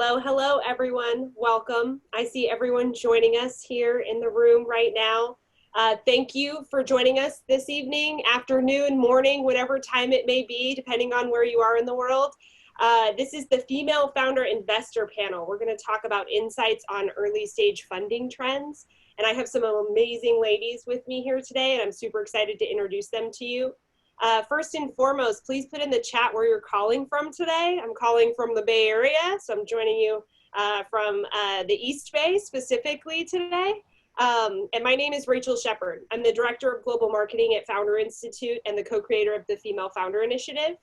Hello, hello, everyone. Welcome. I see everyone joining us here in the room right now. Thank you for joining us this evening, afternoon, morning, whatever time it may be, depending on where you are in the world. This is the Female Founder Investor Panel. We're going to talk about insights on early stage funding trends. And I have some amazing ladies with me here today, and I'm super excited to introduce them to you. First and foremost, please put in the chat where you're calling from today. I'm calling from the Bay Area, so I'm joining you from the East Bay specifically today. And my name is Rachel Sheppard. I'm the Director of Global Marketing at Founder Institute and the co-creator of the Female Founder Initiative.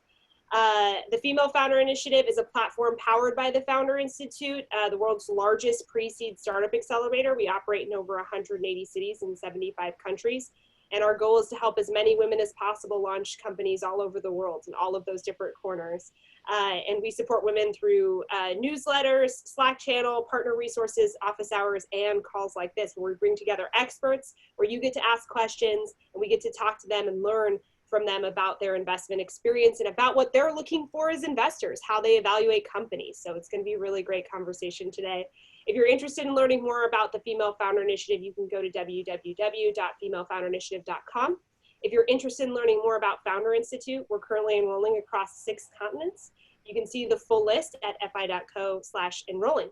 The Female Founder Initiative is a platform powered by the Founder Institute, the world's largest pre-seed startup accelerator. We operate in over 180 cities in 75 countries. And our goal is to help as many women as possible launch companies all over the world in all of those different corners. And we support women through newsletters, Slack channel, partner resources, office hours, and calls like this, where we bring together experts, where you get to ask questions, and we get to talk to them and learn from them about their investment experience and about what they're looking for as investors, how they evaluate companies. So it's going to be a really great conversation today. If you're interested in learning more about the Female Founder Initiative, you can go to www.femalefounderinitiative.com. If you're interested in learning more about Founder Institute, we're currently enrolling across 6 continents. You can see the full list at fi.co/enrolling.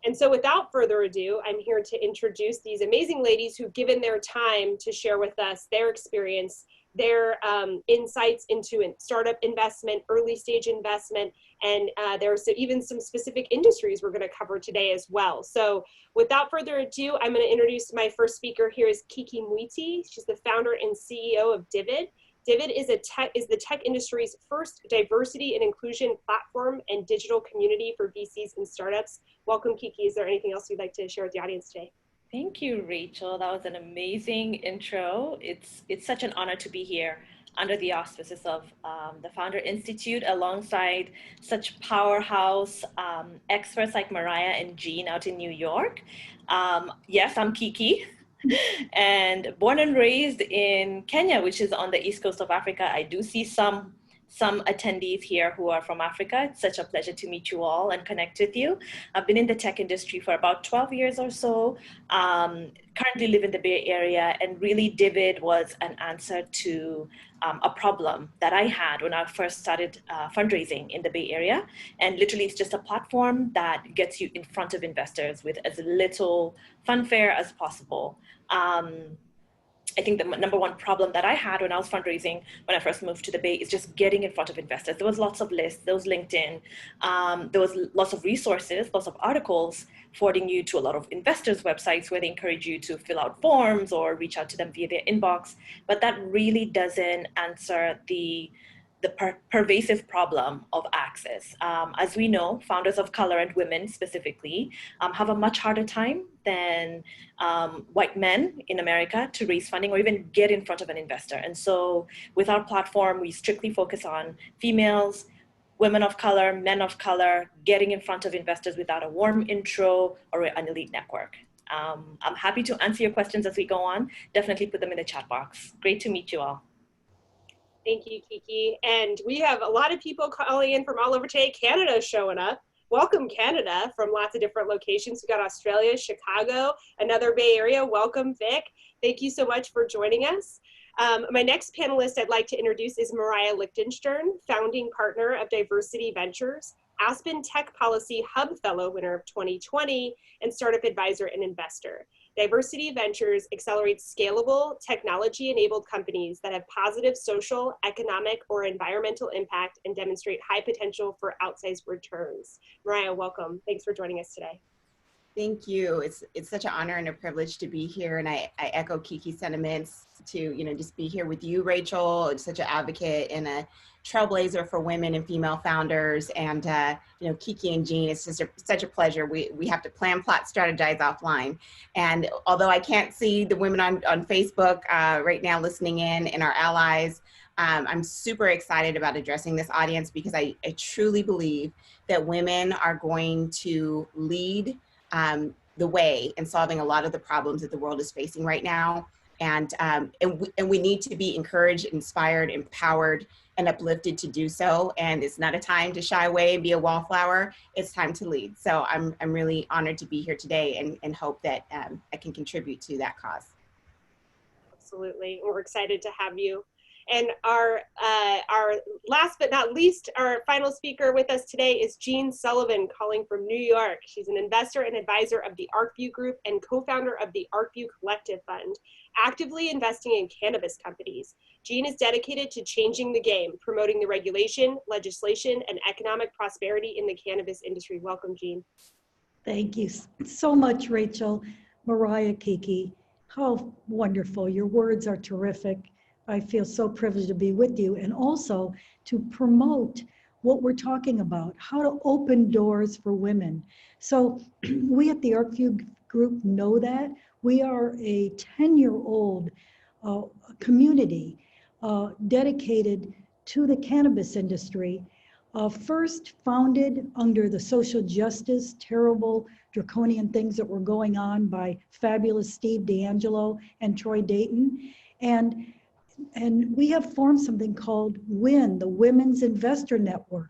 And so without further ado, I'm here to introduce these amazing ladies who've given their time to share with us their experience, their insights into startup investment, early stage investment, and there's even some specific industries we're going to cover today as well. So without further ado, I'm going to introduce my first speaker here is Kiki Mwiti. She's the founder and CEO of Divid. Divid is the tech industry's first diversity and inclusion platform and digital community for VCs and startups. Welcome, Kiki. Is there anything else you'd like to share with the audience today? Thank you, Rachel. That was an amazing intro. It's such an honor to be here under the auspices of the Founder Institute alongside such powerhouse experts like Mariah and Jeanne out in New York. Yes, I'm Kiki. And born and raised in Kenya, which is on the east coast of Africa. I do see some attendees here who are from Africa. It's such a pleasure to meet you all and connect with you. I've been in the tech industry for about 12 years or so, currently live in the Bay Area, and really Divid was an answer to a problem that I had when I first started fundraising in the Bay Area. And literally it's just a platform that gets you in front of investors with as little fanfare as possible. I think the number one problem that I had when I was fundraising when I first moved to the Bay is just getting in front of investors. There was lots of lists, there was LinkedIn, there was lots of resources, lots of articles forwarding you to a lot of investors' websites where they encourage you to fill out forms or reach out to them via their inbox. But that really doesn't answer the pervasive problem of access. As we know, founders of color and women specifically have a much harder time than white men in America to raise funding or even get in front of an investor. And so with our platform, we strictly focus on females, women of color, men of color, getting in front of investors without a warm intro or an elite network. I'm happy to answer your questions as we go on. Definitely put them in the chat box. Great to meet you all. Thank you, Kiki. And we have a lot of people calling in from all over today. Canada showing up. Welcome, Canada, from lots of different locations. We got Australia, Chicago, another Bay Area. Welcome, Vic. Thank you so much for joining us. My next panelist I'd like to introduce is Mariah Lichtenstern, founding partner of Diversity Ventures, Aspen Tech Policy Hub Fellow winner of 2020, and startup advisor and investor. Diversity Ventures accelerates scalable, technology-enabled companies that have positive social, economic, or environmental impact and demonstrate high potential for outsized returns. Mariah, welcome. Thanks for joining us today. Thank you. It's such an honor and a privilege to be here, and I echo Kiki's sentiments to just be here with you, Rachel. It's such an advocate and a trailblazer for women and female founders, and Kiki and Jeanne, it's just such a pleasure. We have to plan, plot, strategize offline. And although I can't see the women on Facebook right now listening in and our allies, I'm super excited about addressing this audience because I truly believe that women are going to lead the way in solving a lot of the problems that the world is facing right now. And we need to be encouraged, inspired, empowered, and uplifted to do so. And it's not a time to shy away and be a wallflower. It's time to lead. So I'm really honored to be here today and hope that I can contribute to that cause. Absolutely. We're excited to have you. And our last but not least, our final speaker with us today is Jeanne Sullivan, calling from New York. She's an investor and advisor of the ArcView Group and co-founder of the ArcView Collective Fund, actively investing in cannabis companies. Jeanne is dedicated to changing the game, promoting the regulation, legislation, and economic prosperity in the cannabis industry. Welcome, Jeanne. Thank you so much, Rachel. Mariah, Kiki, how wonderful. Your words are terrific. I feel so privileged to be with you and also to promote what we're talking about, how to open doors for women. So we at the ArcView Group know that. We are a 10-year-old community dedicated to the cannabis industry, first founded under the social justice, terrible draconian things that were going on by fabulous Steve D'Angelo and Troy Dayton. And we have formed something called WIN, the Women's Investor Network,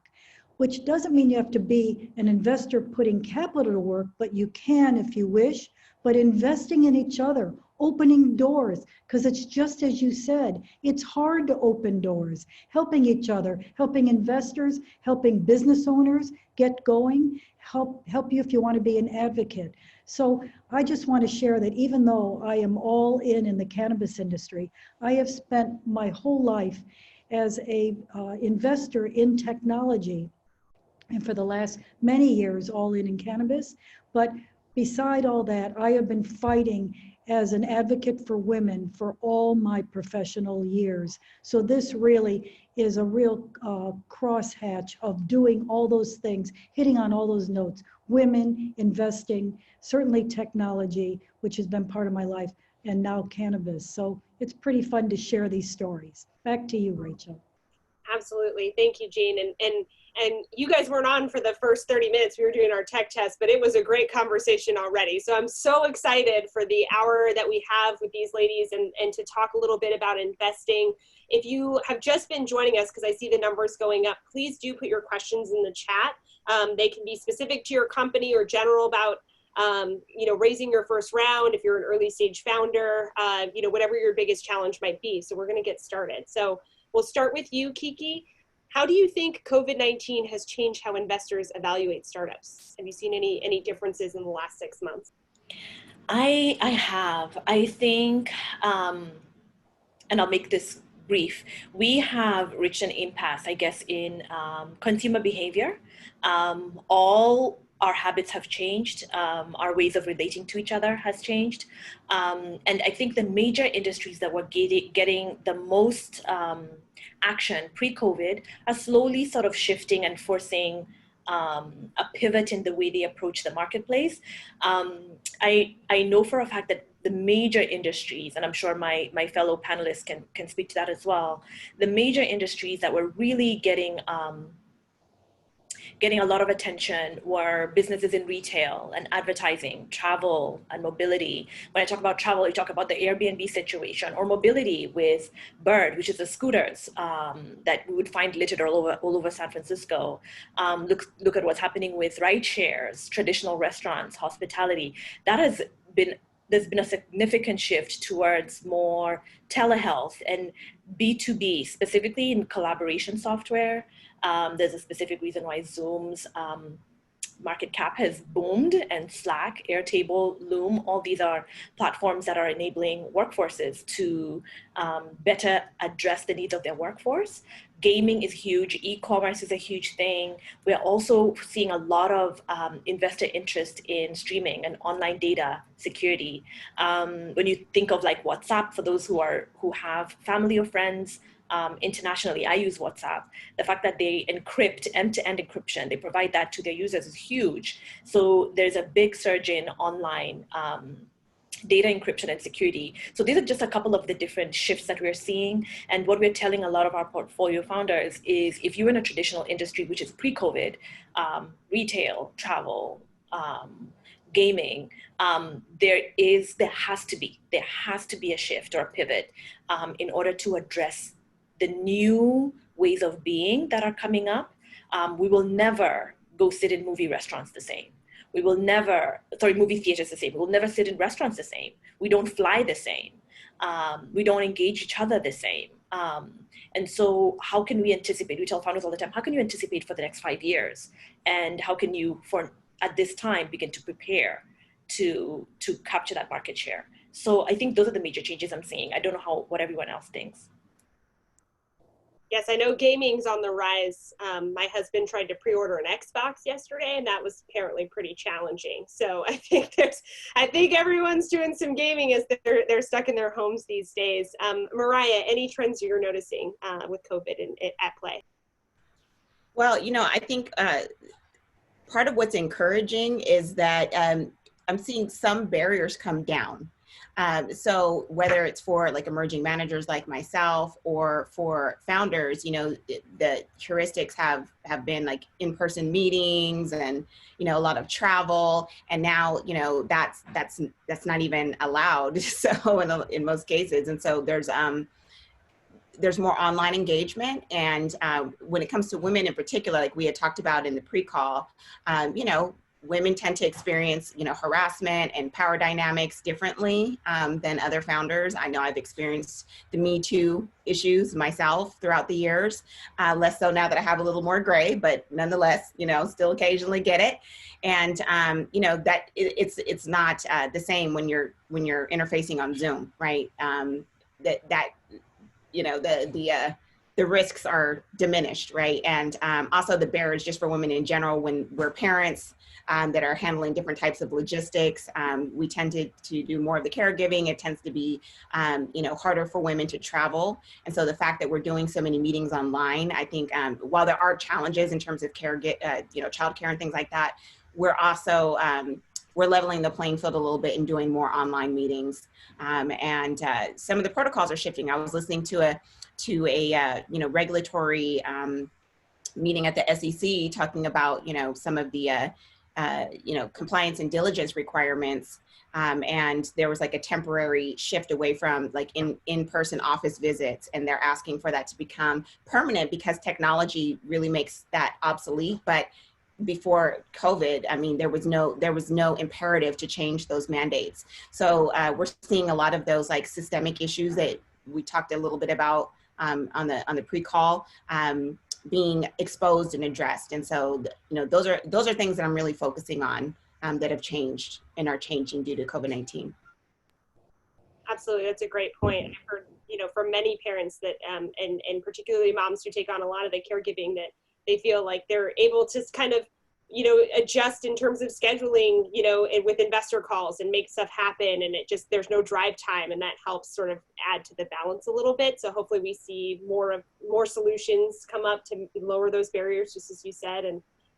which doesn't mean you have to be an investor putting capital to work, but you can if you wish, but investing in each other, opening doors, because it's just as you said, it's hard to open doors, helping each other, helping investors, helping business owners get going, help you if you want to be an advocate. So I just want to share that even though I am all in the cannabis industry, I have spent my whole life as a investor in technology, and for the last many years all in cannabis. But beside all that, I have been fighting as an advocate for women for all my professional years. So this really is a real crosshatch of doing all those things, hitting on all those notes: women, investing, certainly technology, which has been part of my life, and now cannabis. So it's pretty fun to share these stories. Back to you, Rachel. Absolutely. Thank you, Jeanne. And you guys weren't on for the first 30 minutes. We were doing our tech test, but it was a great conversation already. So I'm so excited for the hour that we have with these ladies and to talk a little bit about investing. If you have just been joining us, because I see the numbers going up, please do put your questions in the chat. They can be specific to your company or general about raising your first round, if you're an early stage founder, whatever your biggest challenge might be. So we're going to get started. So we'll start with you, Kiki. How do you think COVID-19 has changed how investors evaluate startups? Have you seen any differences in the last 6 months? I have. I think, and I'll make this brief, we have reached an impasse, I guess, in consumer behavior. All our habits have changed. Our ways of relating to each other has changed. And I think the major industries that were getting the most action pre-COVID are slowly sort of shifting and forcing a pivot in the way they approach the marketplace. I know for a fact that the major industries, and I'm sure my fellow panelists can speak to that as well, the major industries that were really getting a lot of attention were businesses in retail and advertising, travel and mobility. When I talk about travel, you talk about the Airbnb situation, or mobility with Bird, which is the scooters that we would find littered all over San Francisco. Look at what's happening with ride shares, traditional restaurants, hospitality. There's been a significant shift towards more telehealth and B2B, specifically in collaboration software. There's a specific reason why Zoom's market cap has boomed, and Slack, Airtable, Loom, all these are platforms that are enabling workforces to better address the needs of their workforce. Gaming is huge, e-commerce is a huge thing. We're also seeing a lot of investor interest in streaming and online data security. When you think of like WhatsApp, for those who have family or friends internationally, I use WhatsApp. The fact that they encrypt, end-to-end encryption, they provide that to their users is huge. So there's a big surge in online data encryption and security. So these are just a couple of the different shifts that we're seeing. And what we're telling a lot of our portfolio founders is, if you're in a traditional industry, which is pre-COVID, retail, travel, gaming, there has to be a shift or a pivot in order to address the new ways of being that are coming up. We will never go sit in movie restaurants the same. We will never, movie theaters the same. We will never sit in restaurants the same. We don't fly the same. We don't engage each other the same. And so how can we anticipate? We tell founders all the time, how can you anticipate for the next 5 years? And how can you, at this time, begin to prepare to capture that market share? So I think those are the major changes I'm seeing. I don't know what everyone else thinks. Yes, I know gaming's on the rise. My husband tried to pre-order an Xbox yesterday, and that was apparently pretty challenging. So I think everyone's doing some gaming as they're stuck in their homes these days. Mariah, any trends you're noticing with COVID at play? Well, I think part of what's encouraging is that I'm seeing some barriers come down. So whether it's for like emerging managers like myself or for founders, the heuristics have been like in-person meetings and, a lot of travel. And now, that's not even allowed. So in most cases. And so there's more online engagement. And when it comes to women in particular, like we had talked about in the pre-call, women tend to experience, harassment and power dynamics differently than other founders. I know I've experienced the Me Too issues myself throughout the years, less so now that I have a little more gray, but nonetheless, still occasionally get it. And, that it's not the same when you're interfacing on Zoom, right? The risks are diminished, right? And also the barriers just for women in general, when we're parents that are handling different types of logistics, we tend to do more of the caregiving. It tends to be, harder for women to travel. And so the fact that we're doing so many meetings online, I think while there are challenges in terms of childcare and things like that, we're also, we're leveling the playing field a little bit and doing more online meetings. And some of the protocols are shifting. I was listening to a regulatory meeting at the SEC talking about, some of the, compliance and diligence requirements. And there was like a temporary shift away from like in-person office visits. And they're asking for that to become permanent because technology really makes that obsolete. But before COVID, I mean, there was no imperative to change those mandates. So we're seeing a lot of those like systemic issues that we talked a little bit about on the pre-call being exposed and addressed. And so, those are things that I'm really focusing on that have changed and are changing due to COVID-19. Absolutely, that's a great point. I've heard, from many parents that, and particularly moms who take on a lot of the caregiving, that they feel like they're able to kind of, adjust in terms of scheduling, and with investor calls and make stuff happen. And there's no drive time, and that helps sort of add to the balance a little bit. So hopefully we see more solutions come up to lower those barriers, just as you said,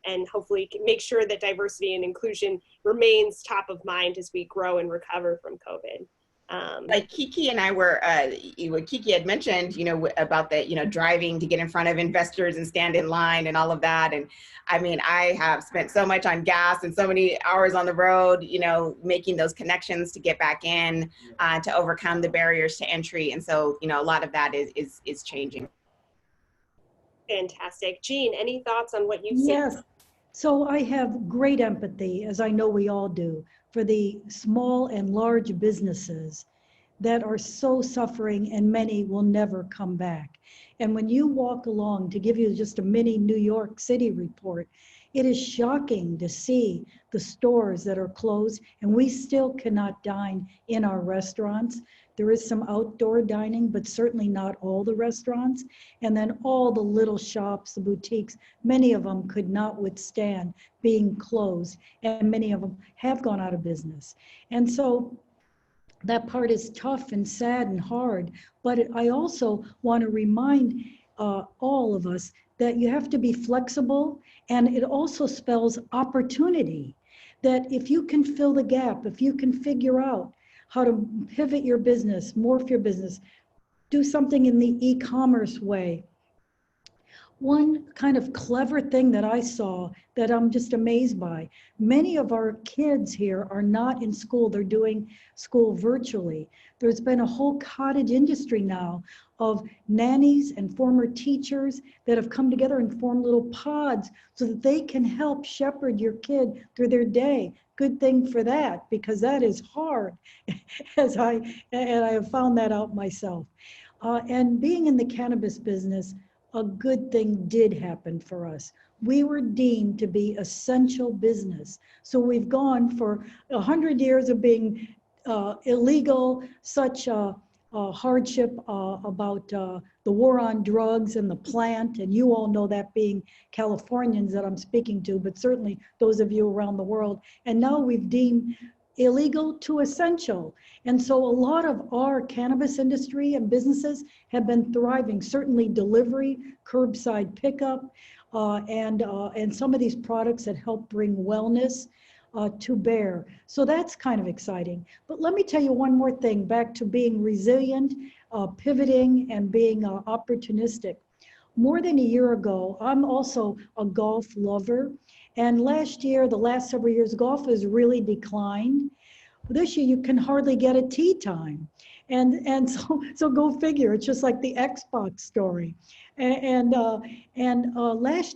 and hopefully make sure that diversity and inclusion remains top of mind as we grow and recover from COVID. Like Kiki and I were, what Kiki had mentioned, about the, driving to get in front of investors and stand in line and all of that. And I mean, I have spent so much on gas and so many hours on the road, making those connections to get back in, to overcome the barriers to entry. And so, a lot of that is changing. Fantastic. Jeanne, any thoughts on what you've seen? Yes. So I have great empathy, as I know we all do, for the small and large businesses that are so suffering, and many will never come back. And when you walk along, to give you just a mini New York City report, it is shocking to see the stores that are closed, and we still cannot dine in our restaurants. There is some outdoor dining, but certainly not all the restaurants. And then all the little shops, the boutiques, many of them could not withstand being closed, and many of them have gone out of business. And so that part is tough and sad and hard. But I also want to remind all of us that you have to be flexible, and it also spells opportunity. That if you can fill the gap, if you can figure out how to pivot your business, morph your business, do something in the e-commerce way, one kind of clever thing that I saw that I'm just amazed by. Many of our kids here are not in school. They're doing school virtually. There's been a whole cottage industry now of nannies and former teachers that have come together and formed little pods so that they can help shepherd your kid through their day. Good thing for that, because that is hard, and I have found that out myself. And being in the cannabis business, a good thing did happen for us. We were deemed to be essential business. So we've gone for 100 years of being illegal, such a hardship about the war on drugs and the plant. And you all know that, being Californians that I'm speaking to, but certainly those of you around the world. And now we've deemed illegal to essential. And so a lot of our cannabis industry and businesses have been thriving, certainly delivery, curbside pickup, and some of these products that help bring wellness to bear. So that's kind of exciting. But let me tell you one more thing, back to being resilient, pivoting, and being opportunistic. More than a year ago, I'm also a golf lover. And last year, the last several years, golf has really declined. This year, you can hardly get a tee time. And so go figure, it's just like the Xbox story. Last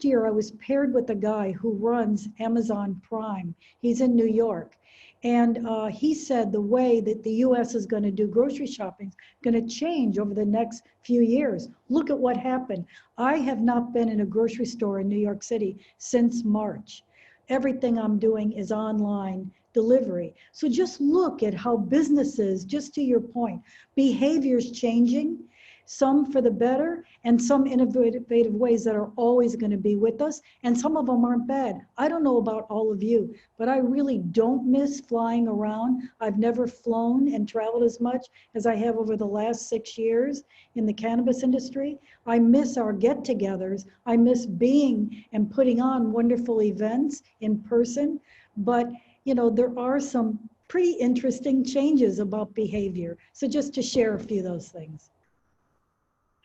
year, I was paired with a guy who runs Amazon Prime. He's in New York. And he said the way that the US is going to do grocery shopping is going to change over the next few years. Look at what happened. I have not been in a grocery store in New York City since March. Everything I'm doing is online delivery. So just look at how businesses, just to your point, behaviors changing, some for the better, and some innovative ways that are always going to be with us. And some of them aren't bad. I don't know about all of you, but I really don't miss flying around. I've never flown and traveled as much as I have over the last 6 years in the cannabis industry. I miss our get-togethers. I miss being and putting on wonderful events in person. But, you know, there are some pretty interesting changes about behavior. So just to share a few of those things.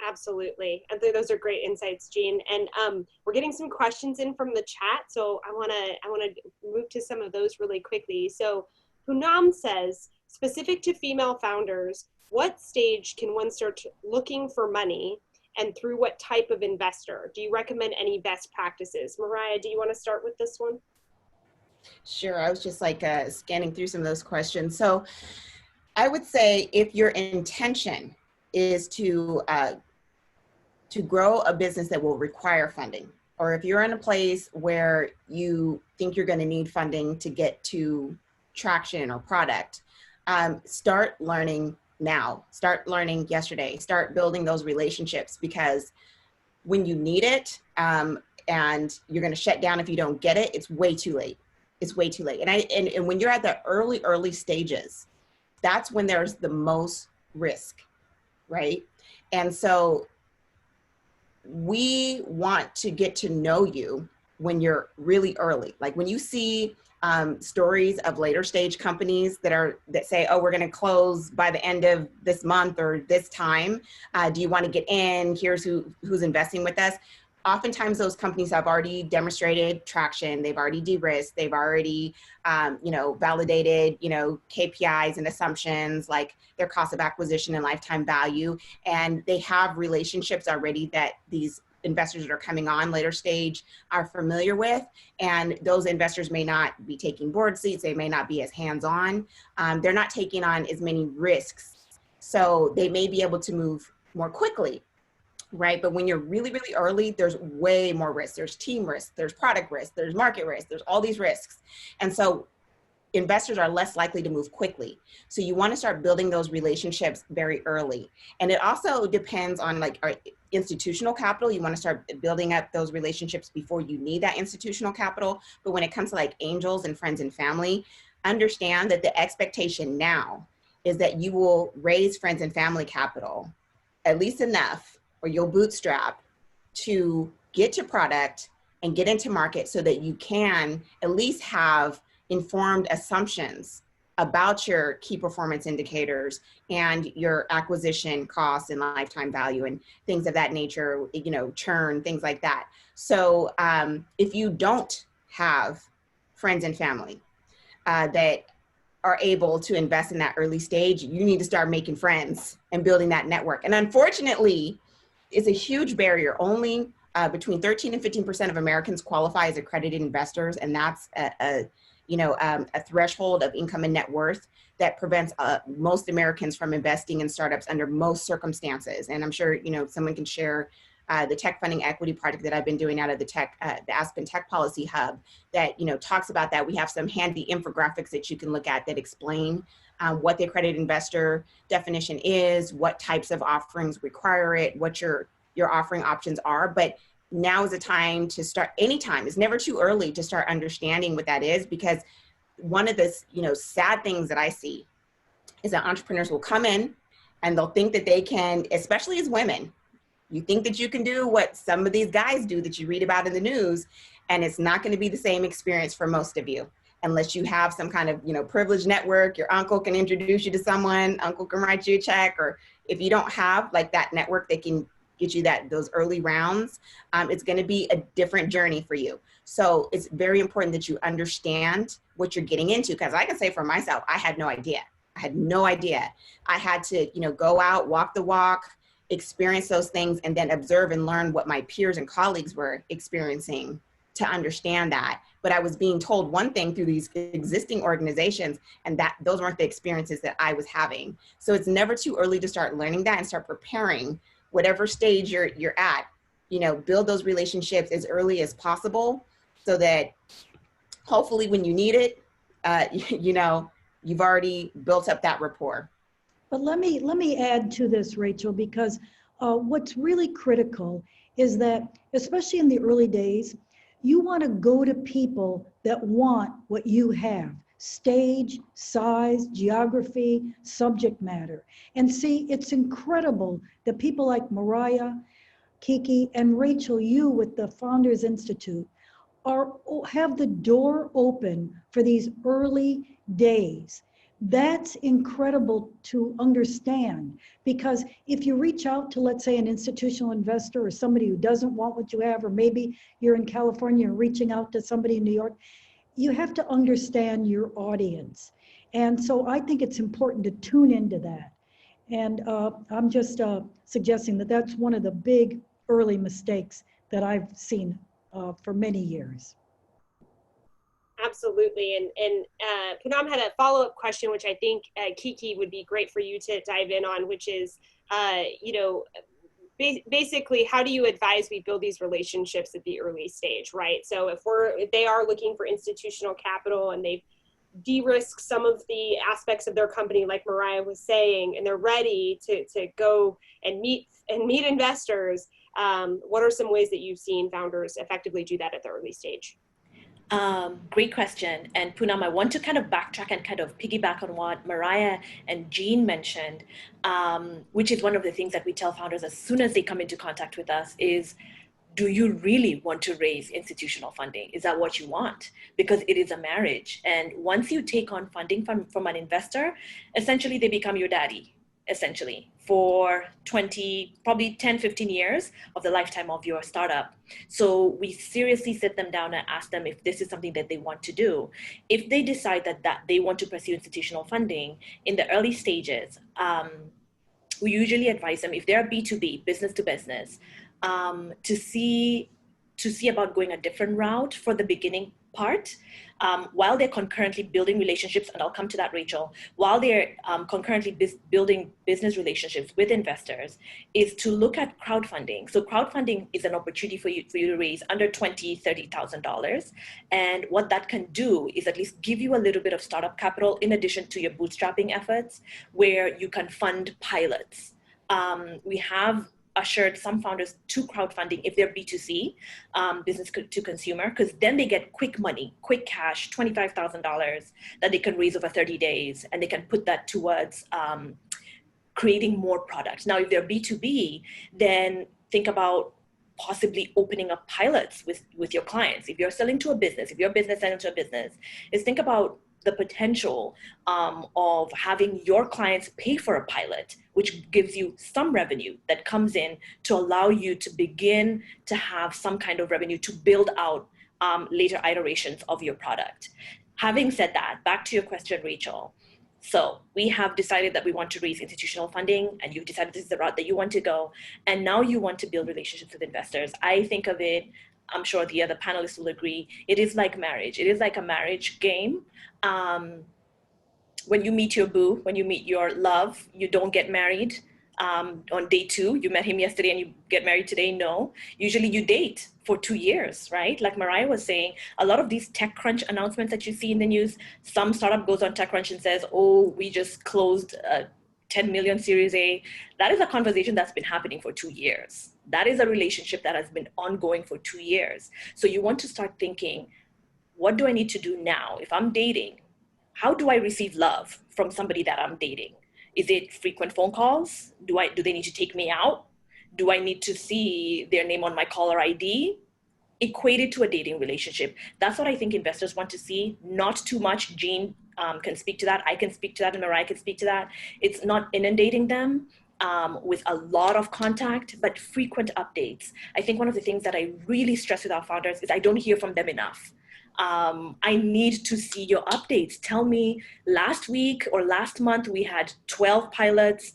Absolutely. I think those are great insights, Jeanne. And we're getting some questions in from the chat, so I want to move to some of those really quickly. So Poonam says, specific to female founders, what stage can one start looking for money, and through what type of investor? Do you recommend any best practices? Mariah, do you want to start with this one? Sure. I was just like scanning through some of those questions. So I would say if your intention is to grow a business that will require funding, or if you're in a place where you think you're going to need funding to get to traction or product, start learning now. Start learning yesterday. Start building those relationships, because when you need it and you're going to shut down if you don't get it, it's way too late. It's way too late. And when you're at the early stages, that's when there's the most risk, right? And so we want to get to know you when you're really early. Like when you see stories of later stage companies that say, oh, we're going to close by the end of this month or this time. Do you want to get in? Here's who's investing with us. Oftentimes those companies have already demonstrated traction. They've already de-risked. They've already, validated, KPIs and assumptions like their cost of acquisition and lifetime value. And they have relationships already that these investors that are coming on later stage are familiar with. And those investors may not be taking board seats. They may not be as hands-on. They're not taking on as many risks. So they may be able to move more quickly. Right. But when you're really, really early, there's way more risk. There's team risk, there's product risk, there's market risk, there's all these risks. And so investors are less likely to move quickly. So you want to start building those relationships very early. And it also depends on like our institutional capital. You want to start building up those relationships before you need that institutional capital. But when it comes to like angels and friends and family, understand that the expectation now is that you will raise friends and family capital, at least enough, or you'll bootstrap to get to product and get into market so that you can at least have informed assumptions about your key performance indicators and your acquisition costs and lifetime value and things of that nature, you know, churn, things like that. So if you don't have friends and family that are able to invest in that early stage, you need to start making friends and building that network. And unfortunately, it's a huge barrier. Only between 13 and 15% of Americans qualify as accredited investors, and that's a threshold of income and net worth that prevents most Americans from investing in startups under most circumstances. And I'm sure, you know, someone can share the tech funding equity project that I've been doing out of the Aspen Tech Policy Hub that, you know, talks about that. We have some handy infographics that you can look at that explain what the accredited investor definition is, what types of offerings require it, what your offering options are. But now is the time to start. Anytime, it's never too early to start understanding what that is, because one of the, you know, sad things that I see is that entrepreneurs will come in and they'll think that they can, especially as women, you think that you can do what some of these guys do that you read about in the news, and it's not going to be the same experience for most of you unless you have some kind of, you know, privileged network. Your uncle can introduce you to someone, uncle can write you a check, or if you don't have like that network that can get you those early rounds, it's going to be a different journey for you. So it's very important that you understand what you're getting into, because I can say for myself, I had no idea. I had no idea. I had to, you know, go out, walk the walk, experience those things, and then observe and learn what my peers and colleagues were experiencing to understand that. But I was being told one thing through these existing organizations, and that those weren't the experiences that I was having. So it's never too early to start learning that and start preparing whatever stage you're at. You know, build those relationships as early as possible so that hopefully when you need it, you know, you've already built up that rapport. But let me add to this, Rachel, because what's really critical is that, especially in the early days, you want to go to people that want what you have: stage, size, geography, subject matter. And see, it's incredible that people like Mariah, Kiki, and Rachel, you with the Founders Institute, have the door open for these early days. That's incredible to understand, because if you reach out to, let's say, an institutional investor or somebody who doesn't want what you have, or maybe you're in California and reaching out to somebody in New York, you have to understand your audience. And so I think it's important to tune into that. And I'm just suggesting that that's one of the big early mistakes that I've seen for many years. Absolutely. And Poonam had a follow-up question, which I think Kiki would be great for you to dive in on, which is, you know, basically, how do you advise we build these relationships at the early stage, right? So if they are looking for institutional capital and they've de-risked some of the aspects of their company, like Mariah was saying, and they're ready to go and meet investors, what are some ways that you've seen founders effectively do that at the early stage? Great question. And Poonam, I want to kind of backtrack and kind of piggyback on what Mariah and Jeanne mentioned, which is one of the things that we tell founders as soon as they come into contact with us is, do you really want to raise institutional funding? Is that what you want? Because it is a marriage. And once you take on funding from an investor, essentially they become your daddy, essentially, for 20, probably 10, 15 years of the lifetime of your startup. So we seriously sit them down and ask them if this is something that they want to do. If they decide that they want to pursue institutional funding in the early stages, we usually advise them, if they're B2B, business to business, to see about going a different route for the beginning part, while they're concurrently building relationships, and I'll come to that, Rachel, while they're concurrently building business relationships with investors, is to look at crowdfunding. So crowdfunding is an opportunity for you to raise under $20,000, $30,000. And what that can do is at least give you a little bit of startup capital in addition to your bootstrapping efforts, where you can fund pilots. We have ushered some founders to crowdfunding if they're B2C, business to consumer, because then they get quick money, quick cash, $25,000 that they can raise over 30 days, and they can put that towards creating more products. Now, if they're B2B, then think about possibly opening up pilots with your clients. If you're selling to a business, if you're a business selling to a business, is think about the potential of having your clients pay for a pilot, which gives you some revenue that comes in to allow you to begin to have some kind of revenue to build out later iterations of your product. Having said that, back to your question, Rachel. So we have decided that we want to raise institutional funding, and you've decided this is the route that you want to go. And now you want to build relationships with investors. I think of it, I'm sure the other panelists will agree, it is like marriage. It is like a marriage game. When you meet your boo, when you meet your love, you don't get married on day 2. You met him yesterday and you get married today. No, usually you date for 2 years, right? Like Mariah was saying, a lot of these TechCrunch announcements that you see in the news, some startup goes on TechCrunch and says, oh, we just closed 10 million Series A. That is a conversation that's been happening for 2 years. That is a relationship that has been ongoing for 2 years. So you want to start thinking, what do I need to do now? If I'm dating, how do I receive love from somebody that I'm dating? Is it frequent phone calls? Do they need to take me out? Do I need to see their name on my caller ID? Equate it to a dating relationship. That's what I think investors want to see. Not too much. Jeanne can speak to that. I can speak to that, and Mariah can speak to that. It's not inundating them with a lot of contact, but frequent updates. I think one of the things that I really stress with our founders is I don't hear from them enough. I need to see your updates. Tell me, last week or last month, we had 12 pilots,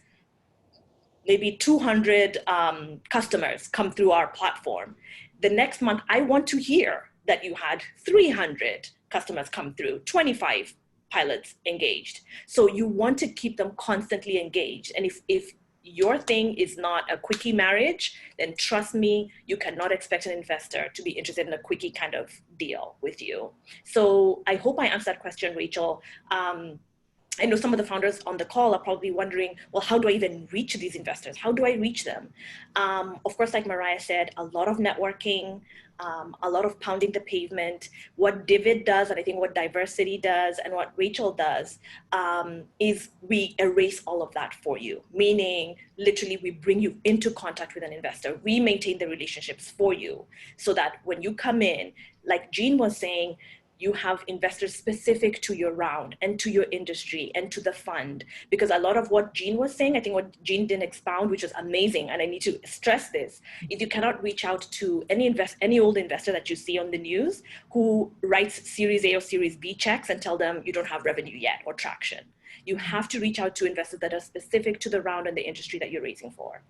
maybe 200 customers come through our platform. The next month, I want to hear that you had 300 customers come through, 25 pilots engaged. So you want to keep them constantly engaged. And if your thing is not a quickie marriage, then trust me, you cannot expect an investor to be interested in a quickie kind of deal with you. So I hope I answered that question, Rachel. I know some of the founders on the call are probably wondering, well, how do I even reach these investors? How do I reach them? Of course, like Mariah said, a lot of networking, a lot of pounding the pavement. What Divid does, and I think what Diversity does, and what Rachel does, is we erase all of that for you. Meaning, literally, we bring you into contact with an investor. We maintain the relationships for you so that when you come in, like Jeanne was saying, you have investors specific to your round and to your industry and to the fund. Because a lot of what Jeanne was saying, I think what Jeanne didn't expound, which was amazing, and I need to stress this, is you cannot reach out to any old investor that you see on the news who writes Series A or Series B checks and tell them you don't have revenue yet or traction. You have to reach out to investors that are specific to the round and the industry that you're raising for.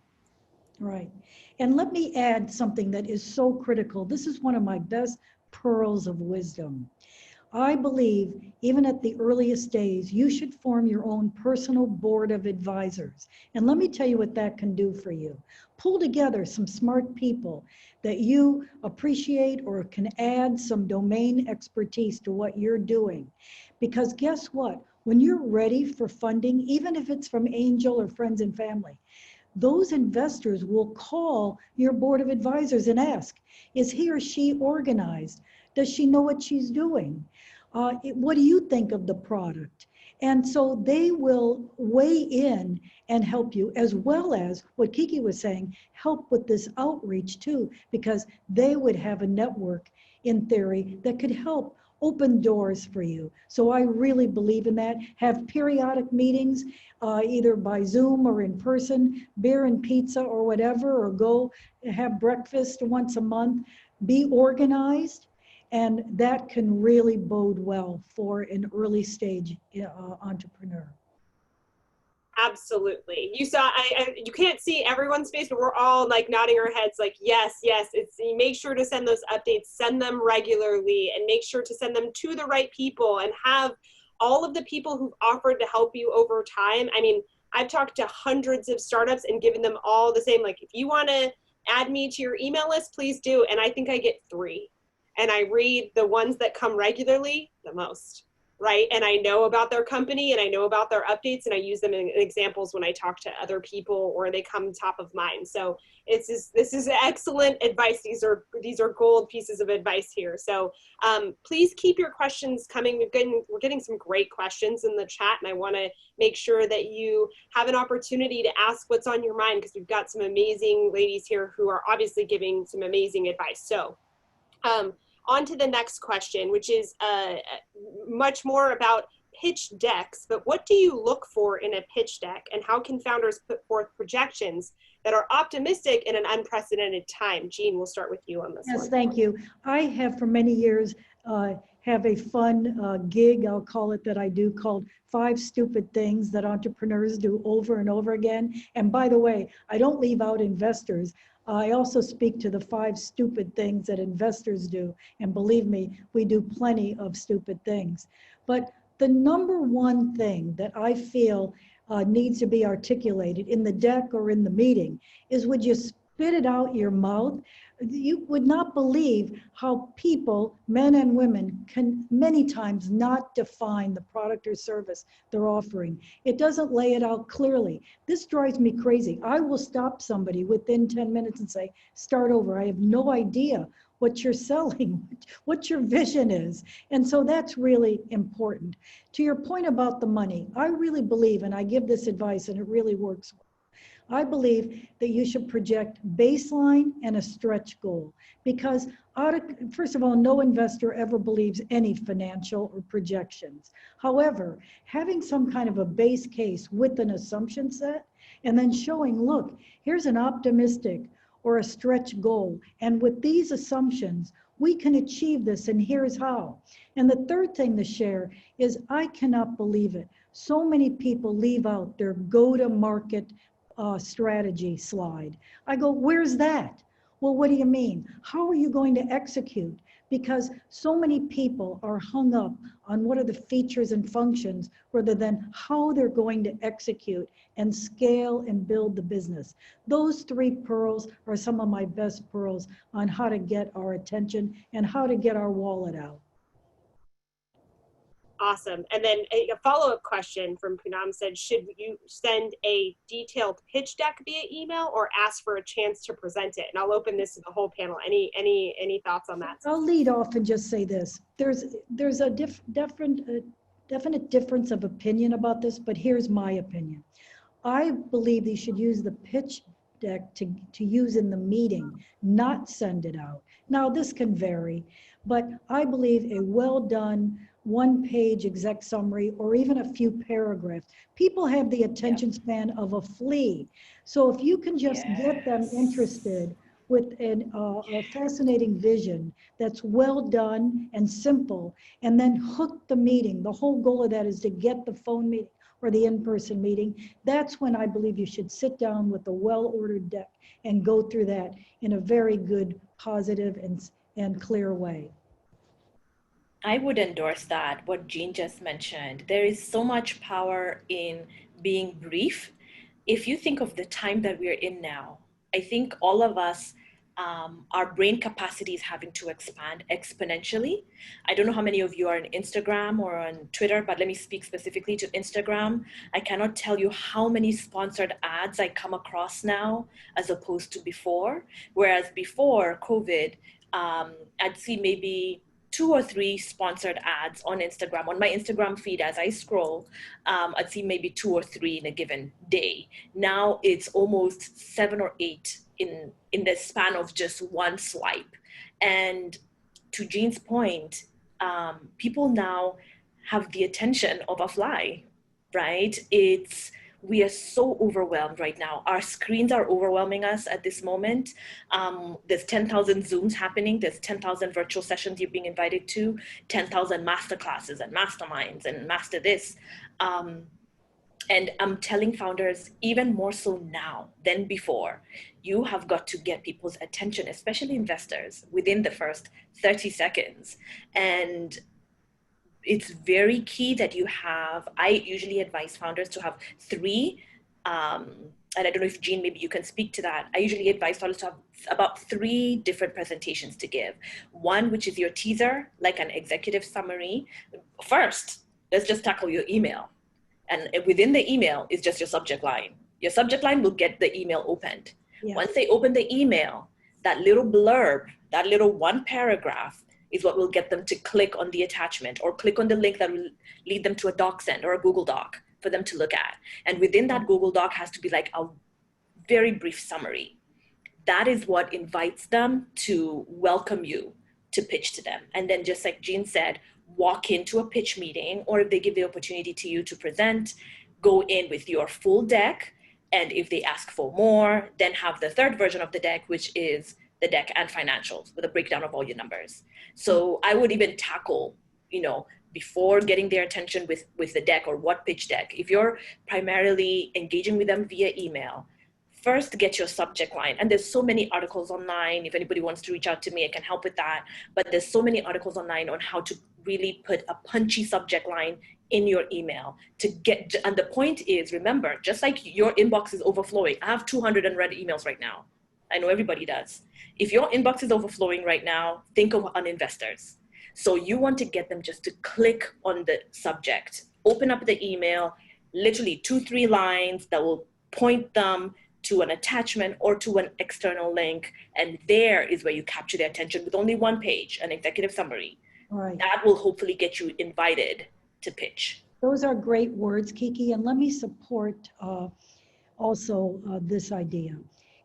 Right. And let me add something that is so critical. This is one of my best pearls of wisdom. I believe even at the earliest days, you should form your own personal board of advisors. And let me tell you what that can do for you. Pull together some smart people that you appreciate or can add some domain expertise to what you're doing. Because guess what? When you're ready for funding, even if it's from angel or friends and family, those investors will call your board of advisors and ask, is he or she organized? Does she know what she's doing? What do you think of the product? And so they will weigh in and help you, as well as what Kiki was saying, help with this outreach too, because they would have a network in theory that could help open doors for you. So I really believe in that. Have periodic meetings, either by Zoom or in person, beer and pizza or whatever, or go have breakfast once a month. Be organized, and that can really bode well for an early stage entrepreneur. Absolutely. You saw, you can't see everyone's face, but we're all like nodding our heads like, yes, yes. You make sure to send those updates, send them regularly, and make sure to send them to the right people, and have all of the people who've offered to help you over time. I mean, I've talked to hundreds of startups and given them all the same, like, if you want to add me to your email list, please do. And I think I get 3. And I read the ones that come regularly the most, right? And I know about their company and I know about their updates, and I use them in examples when I talk to other people or they come top of mind. So this is excellent advice. These are gold pieces of advice here. So please keep your questions coming. We're getting some great questions in the chat, and I want to make sure that you have an opportunity to ask what's on your mind, because we've got some amazing ladies here who are obviously giving some amazing advice. So on to the next question, which is much more about pitch decks, but what do you look for in a pitch deck, and how can founders put forth projections that are optimistic in an unprecedented time? Jeanne, we'll start with you on this one. Yes, thank you. I have for many years have a fun gig, I'll call it, that I do called 5 Stupid Things That Entrepreneurs Do Over and Over Again. And by the way, I don't leave out investors. I also speak to the 5 stupid things that investors do. And believe me, we do plenty of stupid things. But the number one thing that I feel needs to be articulated in the deck or in the meeting is, would you spit it out your mouth? You would not believe how people, men and women, can many times not define the product or service they're offering. It doesn't lay it out clearly. This drives me crazy. I will stop somebody within 10 minutes and say, start over. I have no idea what you're selling, what your vision is. And so that's really important. To your point about the money, I really believe, and I give this advice and it really works well, I believe that you should project baseline and a stretch goal, because first of all, no investor ever believes any financial or projections. However, having some kind of a base case with an assumption set and then showing, look, here's an optimistic or a stretch goal, and with these assumptions, we can achieve this, and here's how. And the third thing to share is, I cannot believe it, so many people leave out their go-to-market strategy slide. I go, where's that? Well, what do you mean? How are you going to execute? Because so many people are hung up on what are the features and functions rather than how they're going to execute and scale and build the business. Those 3 pearls are some of my best pearls on how to get our attention and how to get our wallet out. Awesome. And then a follow-up question from Poonam said, should you send a detailed pitch deck via email or ask for a chance to present it? And I'll open this to the whole panel. Any thoughts on that? I'll lead off and just say this. There's a definite difference of opinion about this, but here's my opinion. I believe you should use the pitch deck to use in the meeting, not send it out. Now, this can vary, but I believe a well-done 1-page exec summary or even a few paragraphs. People have the attention span of a flea. So if you can just get them interested with a fascinating vision that's well done and simple, and then hook the meeting. The whole goal of that is to get the phone meeting or the in-person meeting. That's when I believe you should sit down with a well-ordered deck and go through that in a very good, positive, and clear way. I would endorse that, what Jeanne just mentioned. There is so much power in being brief. If you think of the time that we're in now, I think all of us, our brain capacity is having to expand exponentially. I don't know how many of you are on Instagram or on Twitter, but let me speak specifically to Instagram. I cannot tell you how many sponsored ads I come across now as opposed to before. Whereas before COVID, I'd see maybe 2 or 3 sponsored ads on Instagram. On my Instagram feed, as I scroll, I'd see maybe 2 or 3 in a given day. Now it's almost 7 or 8 in the span of just one swipe. And to Jeanne's point, people now have the attention of a fly, right? We are so overwhelmed right now. Our screens are overwhelming us at this moment. There's 10,000 Zooms happening. There's 10,000 virtual sessions you're being invited to, 10,000 masterclasses and masterminds and master this. And I'm telling founders, even more so now than before, you have got to get people's attention, especially investors, within the first 30 seconds. And it's very key that you have, I usually advise founders to have 3, and I don't know if Jeanne, maybe you can speak to that. I usually advise founders to have about 3 different presentations to give. One, which is your teaser, like an executive summary. First, let's just tackle your email. And within the email is just your subject line. Your subject line will get the email opened. Yeah. Once they open the email, that little blurb, that little 1 paragraph is what will get them to click on the attachment or click on the link that will lead them to a DocSend or a Google Doc for them to look at. And within that Google Doc has to be like a very brief summary. That is what invites them to welcome you to pitch to them. And then just like Jeanne said, walk into a pitch meeting, or if they give the opportunity to you to present, go in with your full deck. And if they ask for more, then have the third version of the deck, which is the deck and financials with a breakdown of all your numbers. So I would even tackle, before getting their attention with the deck or what pitch deck, if you're primarily engaging with them via email, first get your subject line. And there's so many articles online. If anybody wants to reach out to me, I can help with that. But there's so many articles online on how to really put a punchy subject line in your email to get, and the point is, remember, just like your inbox is overflowing, I have 200 unread emails right now. I know everybody does. If your inbox is overflowing right now, think of on investors. So you want to get them just to click on the subject, open up the email, literally 2-3 lines that will point them to an attachment or to an external link. And there is where you capture their attention with only one page, an executive summary. Right. That will hopefully get you invited to pitch. Those are great words, Kiki, and let me support also this idea.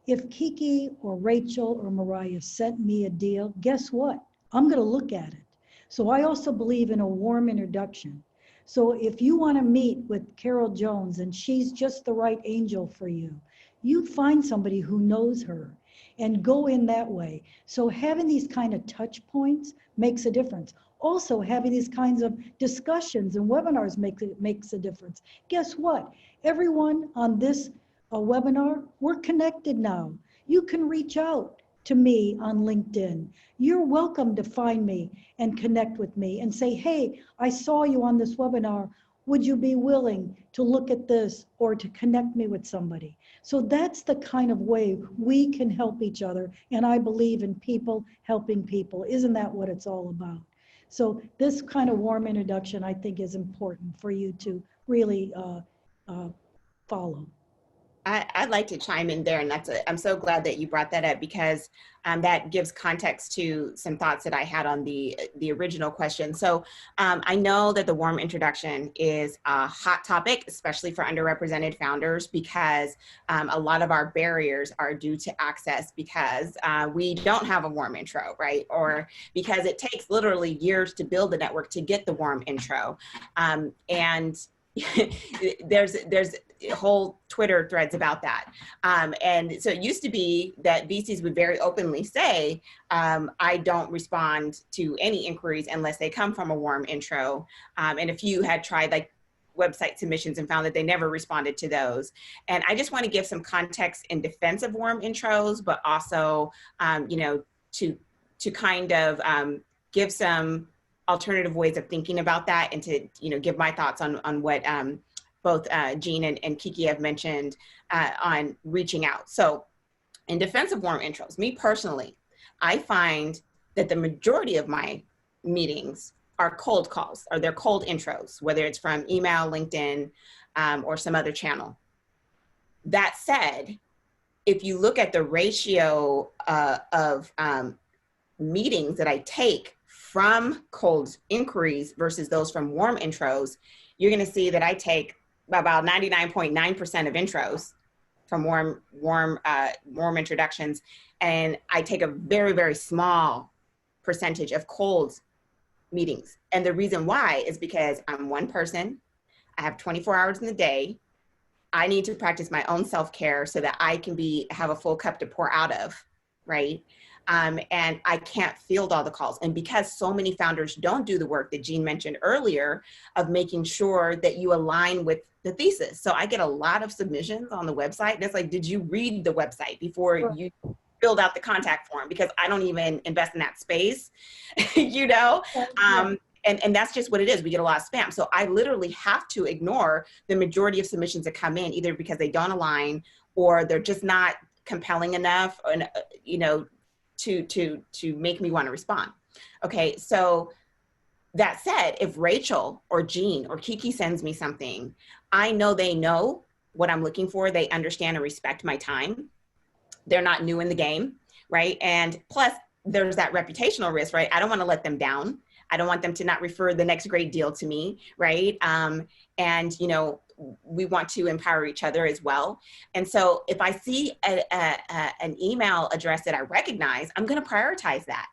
If Kiki or Rachel or Mariah sent me a deal, guess what? I'm going to look at it. So I also believe in a warm introduction. So if you want to meet with Carol Jones and she's just the right angel for you, you find somebody who knows her and go in that way. So having these kind of touch points makes a difference. Also, having these kinds of discussions and webinars makes a difference. Guess what? Everyone on this webinar, we're connected now. You can reach out to me on LinkedIn. You're welcome to find me and connect with me and say, hey, I saw you on this webinar. Would you be willing to look at this or to connect me with somebody? So that's the kind of way we can help each other. And I believe in people helping people. Isn't that what it's all about? So this kind of warm introduction, I think, is important for you to really follow. I'd like to chime in there, and I'm so glad that you brought that up, because that gives context to some thoughts that I had on the original question. So I know that the warm introduction is a hot topic, especially for underrepresented founders, because a lot of our barriers are due to access, because we don't have a warm intro, right? Or because it takes literally years to build a network to get the warm intro. And there's whole Twitter threads about that. And so it used to be that VCs would very openly say, I don't respond to any inquiries unless they come from a warm intro. And a few had tried like website submissions and found that they never responded to those. And I just want to give some context in defense of warm intros, but also, to kind of give some alternative ways of thinking about that, and to, give my thoughts on what both Jeanne and Kiki have mentioned on reaching out. So in defense of warm intros, me personally, I find that the majority of my meetings are cold calls, or they're cold intros, whether it's from email, LinkedIn, or some other channel. That said, if you look at the ratio of meetings that I take from cold inquiries versus those from warm intros, you're going to see that I take about 99.9% of intros from warm introductions, and I take a very, very small percentage of cold meetings. And the reason why is because I'm one person. I have 24 hours in the day. I need to practice my own self-care so that I can have a full cup to pour out of, right? And I can't field all the calls. And because so many founders don't do the work that Jeanne mentioned earlier of making sure that you align with the thesis. So I get a lot of submissions on the website. And it's like, did you read the website before you filled out the contact form? Because I don't even invest in that space, And that's just what it is. We get a lot of spam. So I literally have to ignore the majority of submissions that come in, either because they don't align or they're just not compelling enough, to make me want to respond. Okay, so that said, if Rachel or Jeanne or Kiki sends me something, I know they know what I'm looking for. They understand and respect my time. They're not new in the game, right? And plus, there's that reputational risk, right? I don't want to let them down. I don't want them to not refer the next great deal to me, right? We want to empower each other as well. And so if I see an email address that I recognize, I'm going to prioritize that.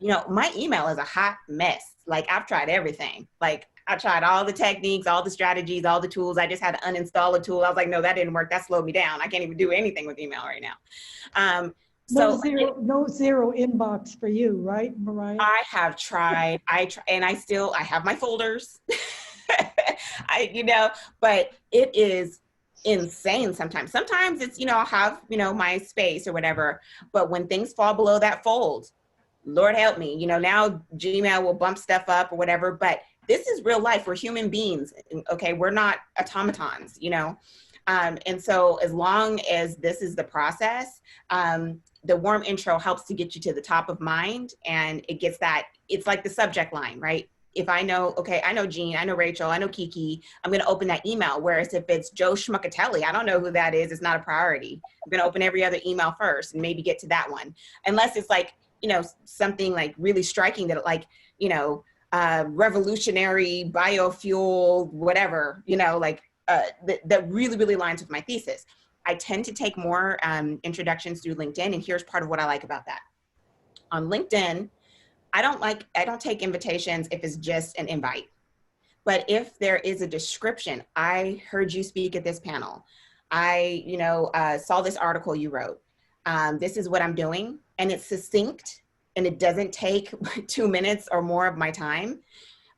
you know, my email is a hot mess. Like I've tried everything. Like I tried all the techniques, all the strategies, all the tools. I just had to uninstall a tool. I was like, no, that didn't work. That slowed me down. I can't even do anything with email right now. No zero inbox for you, right, Mariah? I have tried, and I have my folders, you know, but it is insane sometimes. Sometimes it's, you know, I'll have, you know, my space or whatever, but when things fall below that fold, Lord help me, you know, now Gmail will bump stuff up or whatever, but this is real life. We're human beings, okay? We're not automatons, you know? And so as long as this is the process, the warm intro helps to get you to the top of mind, and it gets that, it's like the subject line, right? If I know, okay, I know Jeanne, I know Rachel, I know Kiki, I'm going to open that email. Whereas if it's Joe Schmuckatelli, I don't know who that is. It's not a priority. I'm going to open every other email first and maybe get to that one. Unless it's like, you know, something like really striking that like, you know, revolutionary biofuel, whatever, you know, like that really, really aligns with my thesis. I tend to take more introductions through LinkedIn, and here's part of what I like about that. On LinkedIn, I don't take invitations if it's just an invite. But if there is a description, I heard you speak at this panel. I, you know, saw this article you wrote. This is what I'm doing, and it's succinct, and it doesn't take 2 minutes or more of my time.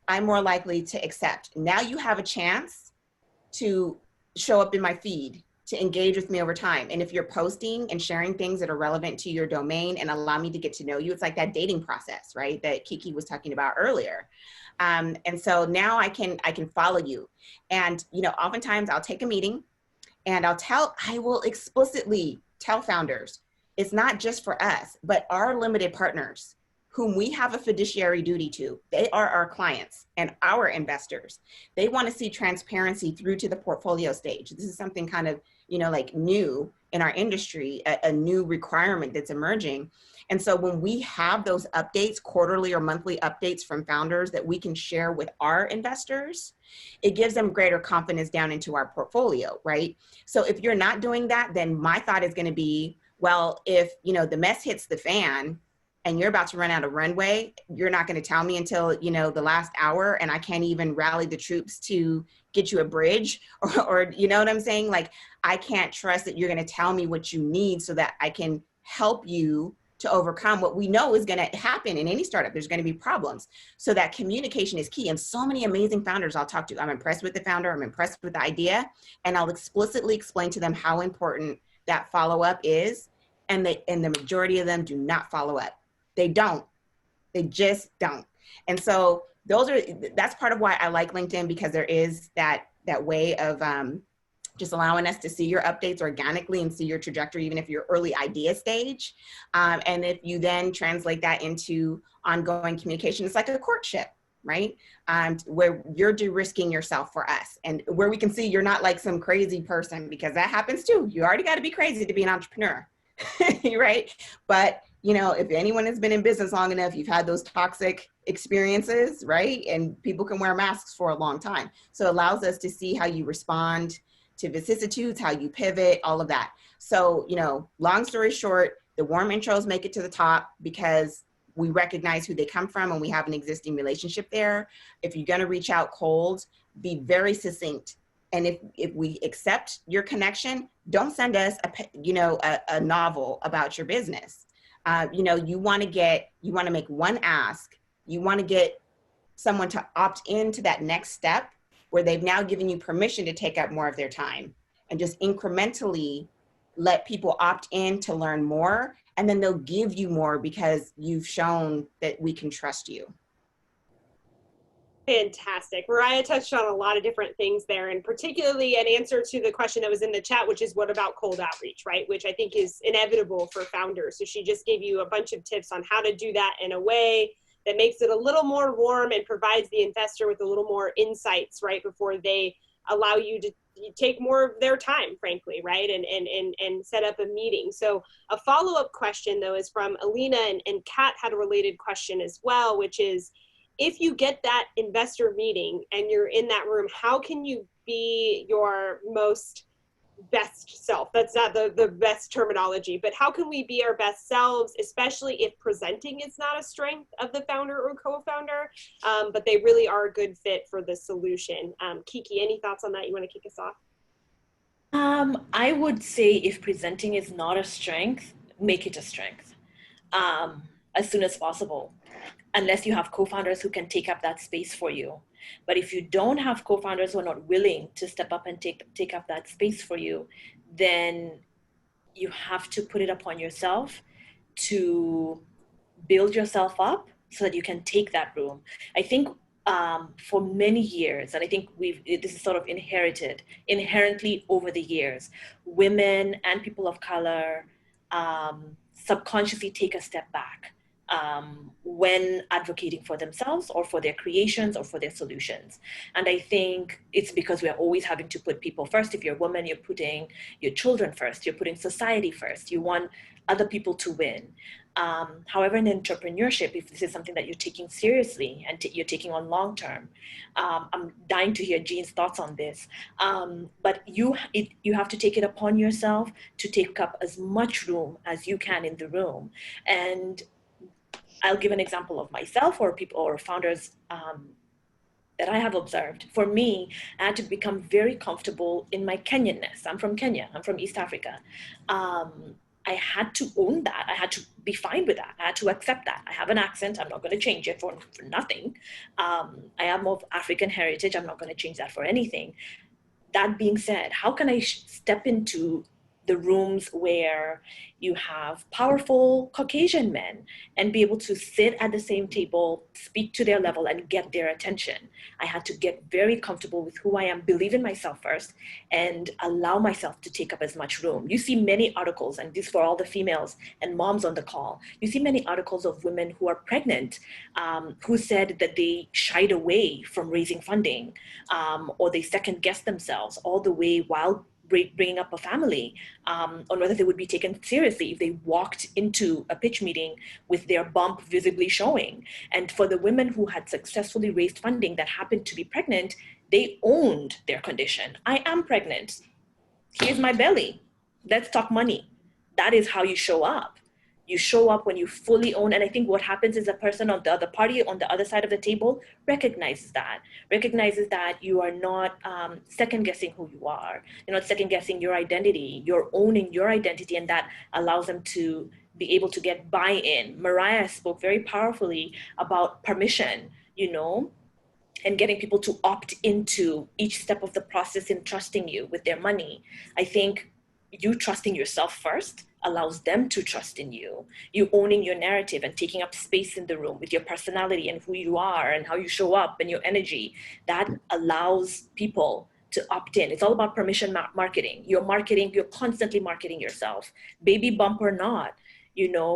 I'm more likely to accept. Now you have a chance to show up in my feed, to engage with me over time. And if you're posting and sharing things that are relevant to your domain and allow me to get to know you, it's like that dating process, right? That Kiki was talking about earlier. And so now I can follow you. And, you know, oftentimes I'll take a meeting and I will explicitly tell founders, it's not just for us, but our limited partners whom we have a fiduciary duty to. They are our clients and our investors. They want to see transparency through to the portfolio stage. This is something kind of, you know, like new in our industry, a new requirement that's emerging. And so when we have those updates, quarterly or monthly updates from founders that we can share with our investors, it gives them greater confidence down into our portfolio, right? So if you're not doing that, then my thought is going to be, well, if, you know, the mess hits the fan and you're about to run out of runway, you're not going to tell me until, you know, the last hour, and I can't even rally the troops to get you a bridge or you know what I'm saying? Like, I can't trust that you're going to tell me what you need so that I can help you to overcome what we know is going to happen in any startup. There's going to be problems. So that communication is key. And so many amazing founders I'll talk to. I'm impressed with the founder. I'm impressed with the idea. And I'll explicitly explain to them how important that follow-up is. And the majority of them do not follow up. They don't. They just don't. And so that's part of why I like LinkedIn, because there is that way of just allowing us to see your updates organically and see your trajectory, even if you're early idea stage. And if you then translate that into ongoing communication, it's like a courtship, right? Where you're de-risking yourself for us, and where we can see you're not like some crazy person, because that happens too. You already got to be crazy to be an entrepreneur, right? But you know, if anyone has been in business long enough, you've had those toxic experiences, right? And people can wear masks for a long time. So it allows us to see how you respond to vicissitudes, how you pivot, all of that. So, you know, long story short, the warm intros make it to the top because we recognize who they come from and we have an existing relationship there. If you're going to reach out cold, be very succinct. And if we accept your connection, don't send us a novel about your business. You know, you want to make one ask. You want to get someone to opt into that next step where they've now given you permission to take up more of their time, and just incrementally let people opt in to learn more. And then they'll give you more because you've shown that we can trust you. Fantastic. Mariah touched on a lot of different things there, and particularly an answer to the question that was in the chat, which is what about cold outreach, right? Which I think is inevitable for founders. So she just gave you a bunch of tips on how to do that in a way that makes it a little more warm and provides the investor with a little more insights, right, before they allow you to take more of their time, frankly, right, and set up a meeting. So a follow-up question, though, is from Alina, and Kat had a related question as well, which is, if you get that investor meeting and you're in that room, how can you be your most best self. That's not the best terminology, but how can we be our best selves, especially if presenting is not a strength of the founder or co-founder, but they really are a good fit for the solution. Kiki, any thoughts on that? You want to kick us off? I would say if presenting is not a strength, make it a strength as soon as possible, unless you have co-founders who can take up that space for you. But if you don't have co-founders who are not willing to step up and take up that space for you, then you have to put it upon yourself to build yourself up so that you can take that room. I think for many years, and I think this is sort of inherently over the years, women and people of color subconsciously take a step back when advocating for themselves or for their creations or for their solutions. And I think it's because we're always having to put people first. If you're a woman, you're putting your children first, you're putting society first, you want other people to win. However, in entrepreneurship, if this is something that you're taking seriously and you're taking on long term, I'm dying to hear Jeanne's thoughts on this. But you have to take it upon yourself to take up as much room as you can in the room. And I'll give an example of myself or people or founders that I have observed. For me, I had to become very comfortable in my Kenyanness. I'm from Kenya. I'm from East Africa. I had to own that. I had to be fine with that. I had to accept that. I have an accent. I'm not going to change it for nothing. I am of African heritage. I'm not going to change that for anything. That being said, how can I step into the rooms where you have powerful Caucasian men and be able to sit at the same table, speak to their level and get their attention? I had to get very comfortable with who I am, believe in myself first, and allow myself to take up as much room. You see many articles, and this for all the females and moms on the call, you see many articles of women who are pregnant, who said that they shied away from raising funding, or they second guessed themselves all the way while bringing up a family, on whether they would be taken seriously if they walked into a pitch meeting with their bump visibly showing. And for the women who had successfully raised funding that happened to be pregnant, they owned their condition. I am pregnant. Here's my belly. Let's talk money. That is how you show up. You show up when you fully own. And I think what happens is a person on the other party, on the other side of the table, recognizes that you are not second guessing who you are. You're not second guessing your identity. You're owning your identity, and that allows them to be able to get buy-in. Mariah spoke very powerfully about permission, and getting people to opt into each step of the process in trusting you with their money. I think you trusting yourself first allows them to trust in you. You owning your narrative and taking up space in the room with your personality and who you are and how you show up and your energy, that allows people to opt in. It's all about permission marketing. You're constantly marketing yourself. Baby bump or not,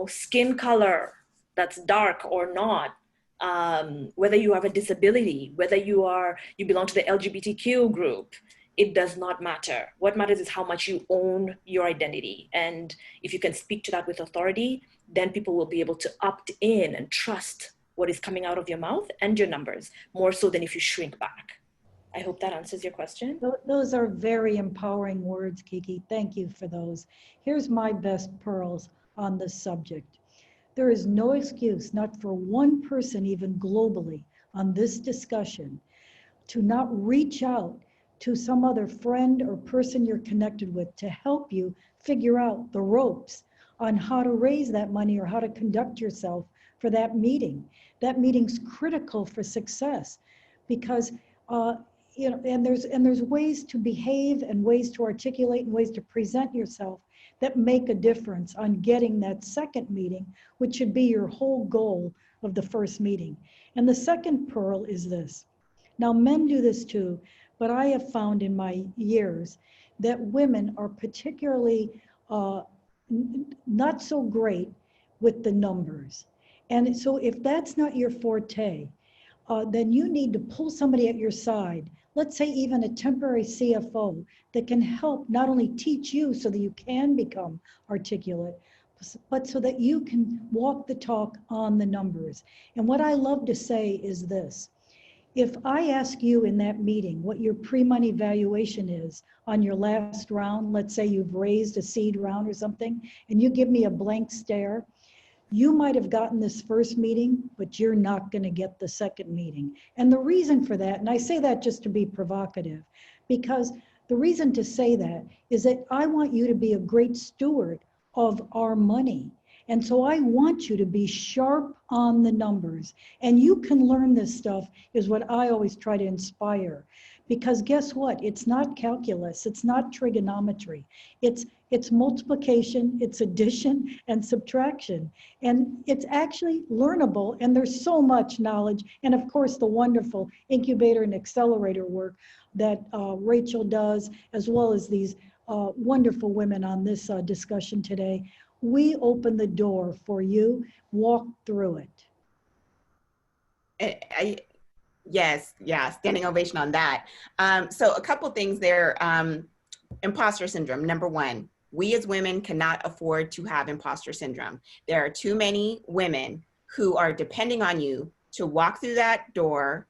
skin color that's dark or not, whether you have a disability, whether you belong to the LGBTQ group, it does not matter. What matters is how much you own your identity. And if you can speak to that with authority, then people will be able to opt in and trust what is coming out of your mouth and your numbers, more so than if you shrink back. I hope that answers your question. Those are very empowering words, Kiki. Thank you for those. Here's my best pearls on this subject. There is no excuse, not for one person, even globally, on this discussion, to not reach out to some other friend or person you're connected with to help you figure out the ropes on how to raise that money or how to conduct yourself for that meeting. That meeting's critical for success because, and there's ways to behave and ways to articulate and ways to present yourself that make a difference on getting that second meeting, which should be your whole goal of the first meeting. And the second pearl is this. Now, men do this too, but I have found in my years that women are particularly not so great with the numbers. And so if that's not your forte, then you need to pull somebody at your side, let's say even a temporary CFO that can help not only teach you so that you can become articulate, but so that you can walk the talk on the numbers. And what I love to say is this. If I ask you in that meeting what your pre-money valuation is on your last round, let's say you've raised a seed round or something, and you give me a blank stare, you might have gotten this first meeting, but you're not going to get the second meeting. And the reason for that, and I say that just to be provocative, because the reason to say that is that I want you to be a great steward of our money. And so I want you to be sharp on the numbers. And you can learn this stuff, is what I always try to inspire. Because guess what? It's not calculus, it's not trigonometry. It's multiplication, it's addition and subtraction. And it's actually learnable, and there's so much knowledge. And of course, the wonderful incubator and accelerator work that Rachel does, as well as these wonderful women on this discussion today. We open the door for you, walk through it. Yes, yeah, standing ovation on that. So a couple things there. Imposter syndrome, number one, we as women cannot afford to have imposter syndrome. There are too many women who are depending on you to walk through that door,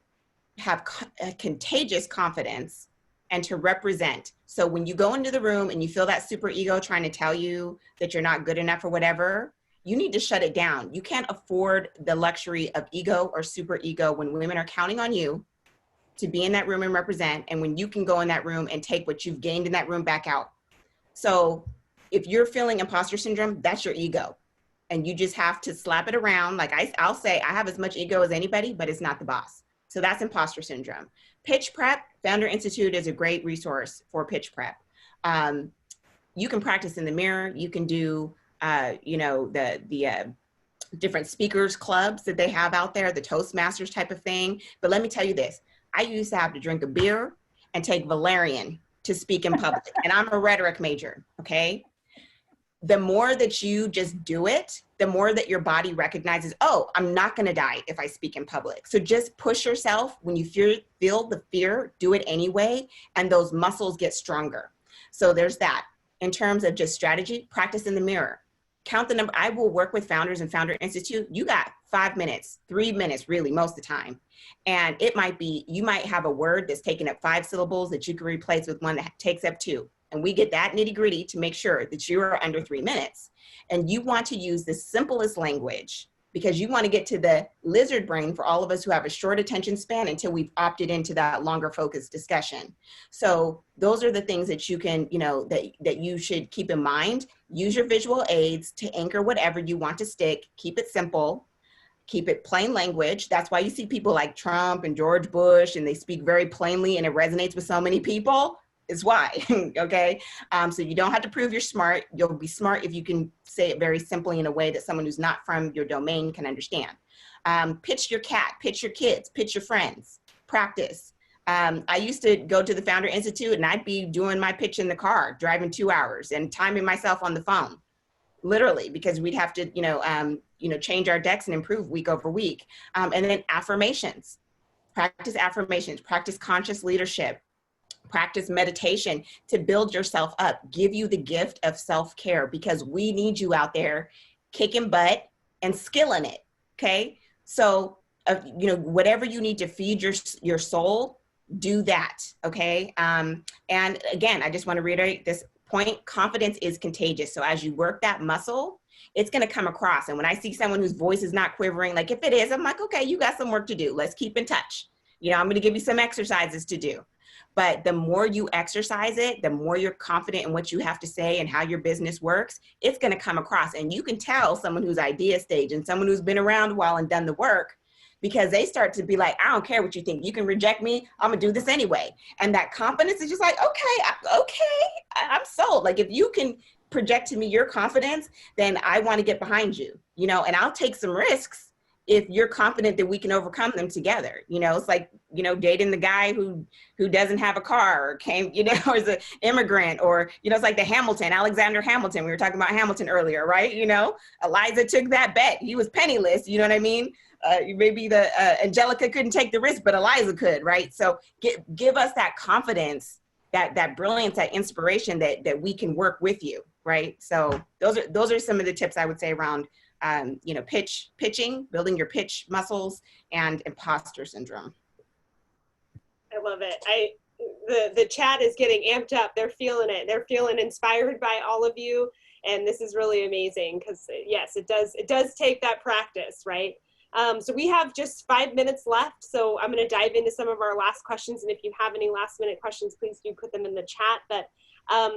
have a contagious confidence, and to represent. So when you go into the room and you feel that super ego trying to tell you that you're not good enough or whatever, you need to shut it down. You can't afford the luxury of ego or super ego when women are counting on you to be in that room and represent, and when you can go in that room and take what you've gained in that room back out. So if you're feeling imposter syndrome, that's your ego. And you just have to slap it around. Like I'll say, I have as much ego as anybody, but it's not the boss. So that's imposter syndrome. Pitch prep, Founder Institute is a great resource for pitch prep. You can practice in the mirror. You can do, the different speakers clubs that they have out there, the Toastmasters type of thing. But let me tell you this, I used to have to drink a beer and take valerian to speak in public. And I'm a rhetoric major, okay? The more that you just do it, the more that your body recognizes, oh, I'm not gonna die if I speak in public. So just push yourself. When you feel the fear, do it anyway, and those muscles get stronger. So there's that. In terms of just strategy, practice in the mirror. Count the number. I will work with founders and Founder Institute. You got 5 minutes, 3 minutes, really, most of the time. And it might be, you might have a word that's taking up 5 syllables that you can replace with one that takes up 2. And we get that nitty gritty to make sure that you are under 3 minutes. And you want to use the simplest language because you want to get to the lizard brain for all of us who have a short attention span until we've opted into that longer focused discussion. So those are the things that you can, that you should keep in mind. Use your visual aids to anchor whatever you want to stick. Keep it simple. Keep it plain language. That's why you see people like Trump and George Bush, and they speak very plainly and it resonates with so many people. Is why, okay? So you don't have to prove you're smart. You'll be smart if you can say it very simply in a way that someone who's not from your domain can understand. Pitch your cat, pitch your kids, pitch your friends, practice. I used to go to the Founder Institute and I'd be doing my pitch in the car, driving 2 hours and timing myself on the phone, literally, because we'd have to, change our decks and improve week over week. And then affirmations, practice conscious leadership. Practice meditation to build yourself up, give you the gift of self-care because we need you out there kicking butt and skilling it, okay? So, whatever you need to feed your soul, do that, okay? And again, I just want to reiterate this point, confidence is contagious. So as you work that muscle, it's going to come across. And when I see someone whose voice is not quivering, like if it is, I'm like, okay, you got some work to do. Let's keep in touch. I'm going to give you some exercises to do. But the more you exercise it, the more you're confident in what you have to say and how your business works, it's going to come across. And you can tell someone who's idea stage and someone who's been around a while and done the work because they start to be like, I don't care what you think. You can reject me. I'm going to do this anyway. And that confidence is just like, I'm sold. Like if you can project to me your confidence, then I want to get behind you, and I'll take some risks if you're confident that we can overcome them together. It's like, dating the guy who doesn't have a car or came, as an immigrant or, it's like Alexander Hamilton. We were talking about Hamilton earlier, right? Eliza took that bet. He was penniless. You know what I mean? Maybe Angelica couldn't take the risk, but Eliza could, right? So give us that confidence, that brilliance, that inspiration that we can work with you, right? So those are some of the tips I would say around pitching, building your pitch muscles, and imposter syndrome. love it. The chat is getting amped up. They're feeling it. They're feeling inspired by all of you. And this is really amazing because yes, it does take that practice, right? So we have just 5 minutes left. So I'm going to dive into some of our last questions. And if you have any last minute questions, please do put them in the chat. But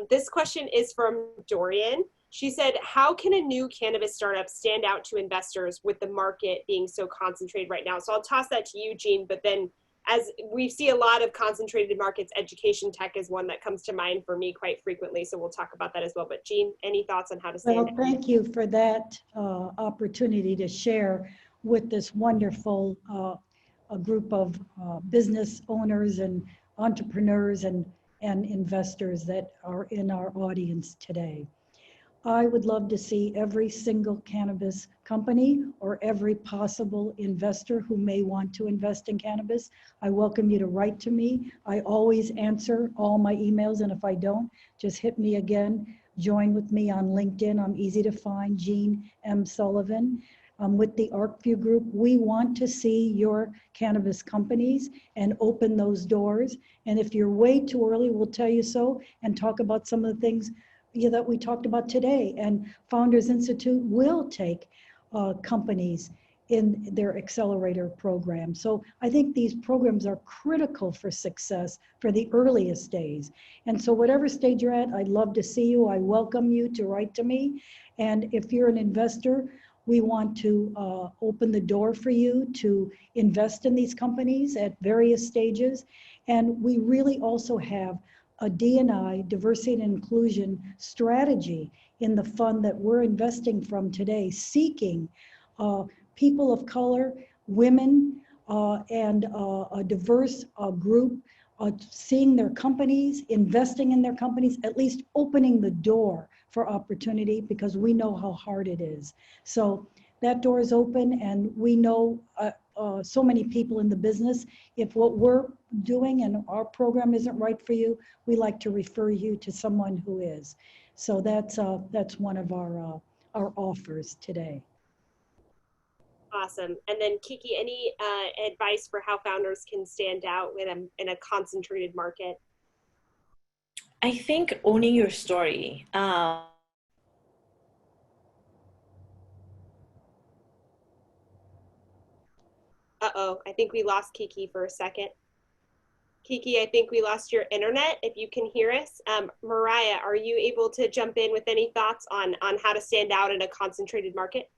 this question is from Dorian. She said, how can a new cannabis startup stand out to investors with the market being so concentrated right now? So I'll toss that to you, Jeanne, but then as we see a lot of concentrated markets, education tech is one that comes to mind for me quite frequently. So we'll talk about that as well. But Jeanne, any thoughts on how to stand out? Well, thank you for that opportunity to share with this wonderful a group of business owners and entrepreneurs and investors that are in our audience today. I would love to see every single cannabis company or every possible investor who may want to invest in cannabis. I welcome you to write to me. I always answer all my emails, and if I don't, just hit me again. Join with me on LinkedIn. I'm easy to find, Jeanne M. Sullivan. With the ArcView Group, we want to see your cannabis companies and open those doors. And if you're way too early, we'll tell you so and talk about some of the things that we talked about today. And Founders Institute will take companies in their accelerator program. So I think these programs are critical for success for the earliest days. And so whatever stage you're at, I'd love to see you. I welcome you to write to me. And if you're an investor, we want to open the door for you to invest in these companies at various stages. And we really also have a D&I, diversity and inclusion strategy in the fund that we're investing from today, seeking people of color, women, and a diverse group, seeing their companies, investing in their companies, at least opening the door for opportunity, because we know how hard it is. So that door is open, and we know so many people in the business. If what we're doing and our program isn't right for you, we like to refer you to someone who is. So that's one of our offers today. Awesome. And then Kiki, any advice for how founders can stand out in a concentrated market? I think owning your story. Uh-oh, I think we lost Kiki for a second. Kiki, I think we lost your internet, if you can hear us. Mariah, are you able to jump in with any thoughts on how to stand out in a concentrated market?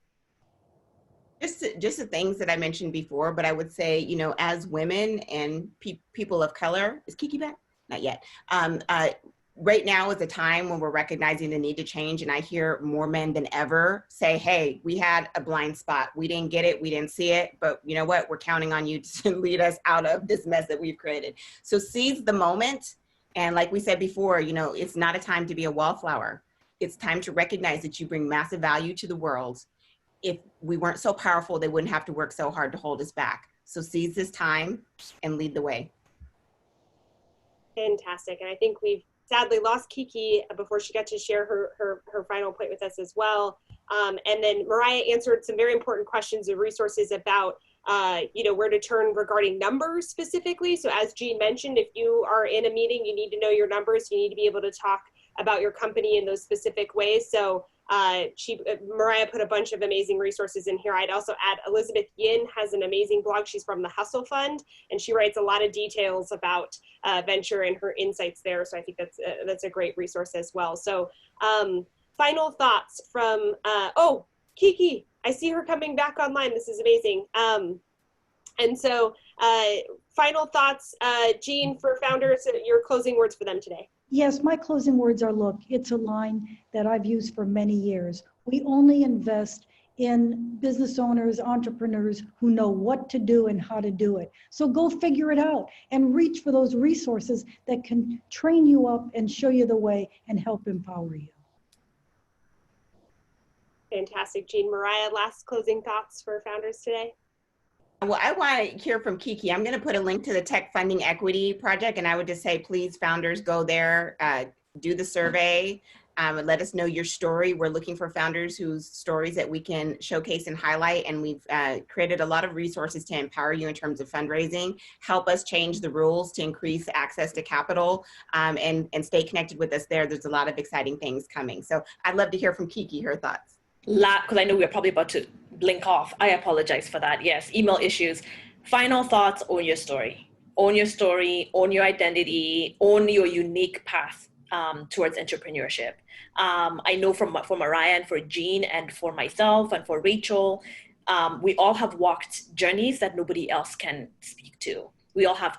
Just the things that I mentioned before, but I would say, you know, as women and people of color, is Kiki back? Not yet. Right now is a time when we're recognizing the need to change. And I hear more men than ever say, hey, we had a blind spot. We didn't get it. We didn't see it. But you know what? We're counting on you to lead us out of this mess that we've created. So seize the moment. And like we said before, you know, it's not a time to be a wallflower. It's time to recognize that you bring massive value to the world. If we weren't so powerful, they wouldn't have to work so hard to hold us back. So seize this time and lead the way. Fantastic. And I think we've sadly lost Kiki before she got to share her final point with us as well. And then Mariah answered some very important questions and resources about you know, where to turn regarding numbers specifically. So as Jeanne mentioned, if you are in a meeting, you need to know your numbers. You need to be able to talk about your company in those specific ways. So Mariah put a bunch of amazing resources in here. I'd also add Elizabeth Yin has an amazing blog. She's from the Hustle Fund, and she writes a lot of details about venture and her insights there. So I think that's a great resource as well. So final thoughts from, oh, Kiki, I see her coming back online. This is amazing. And so final thoughts, Jeanne, for founders, your closing words for them today. Yes, my closing words are, look, it's a line that I've used for many years. We only invest in business owners, entrepreneurs who know what to do and how to do it. So go figure it out and reach for those resources that can train you up and show you the way and help empower you. Fantastic, Jeanne. Mariah, last closing thoughts for founders today? Well, I want to hear from Kiki. I'm going to put a link to the Tech Funding Equity Project, and I would just say, please, founders, go there, do the survey, Let us know your story. We're looking for founders whose stories that we can showcase and highlight. And we've created a lot of resources to empower you in terms of fundraising. Help us change the rules to increase access to capital, and stay connected with us there. There's a lot of exciting things coming. So I'd love to hear from Kiki, her thoughts. Because I know we're probably about to blink off. I apologize for that. Yes, email issues. Final thoughts, own your story. Own your story, own your identity, own your unique path towards entrepreneurship. I know for Mariah and for Jeanne and for myself and for Rachel, we all have walked journeys that nobody else can speak to. We all have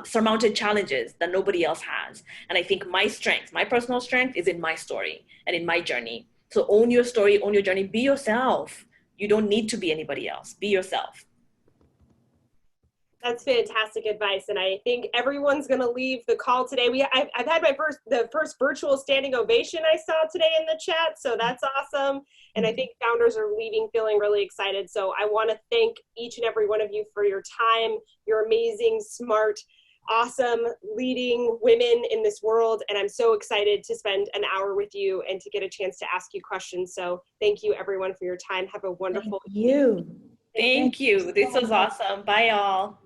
surmounted challenges that nobody else has. And I think my strength, my personal strength is in my story and in my journey. So own your story, own your journey, be yourself. You don't need to be anybody else. Be yourself. That's fantastic advice, and I think everyone's going to leave the call today. I've had the first virtual standing ovation I saw today in the chat, so that's awesome. And I think founders are leaving feeling really excited. So I want to thank each and every one of you for your time. You're amazing, smart, awesome, leading women in this world, and I'm so excited to spend an hour with you and to get a chance to ask you questions. So thank you, everyone, for your time. Have a wonderful Thank you. Thank you. This was awesome. Bye, all.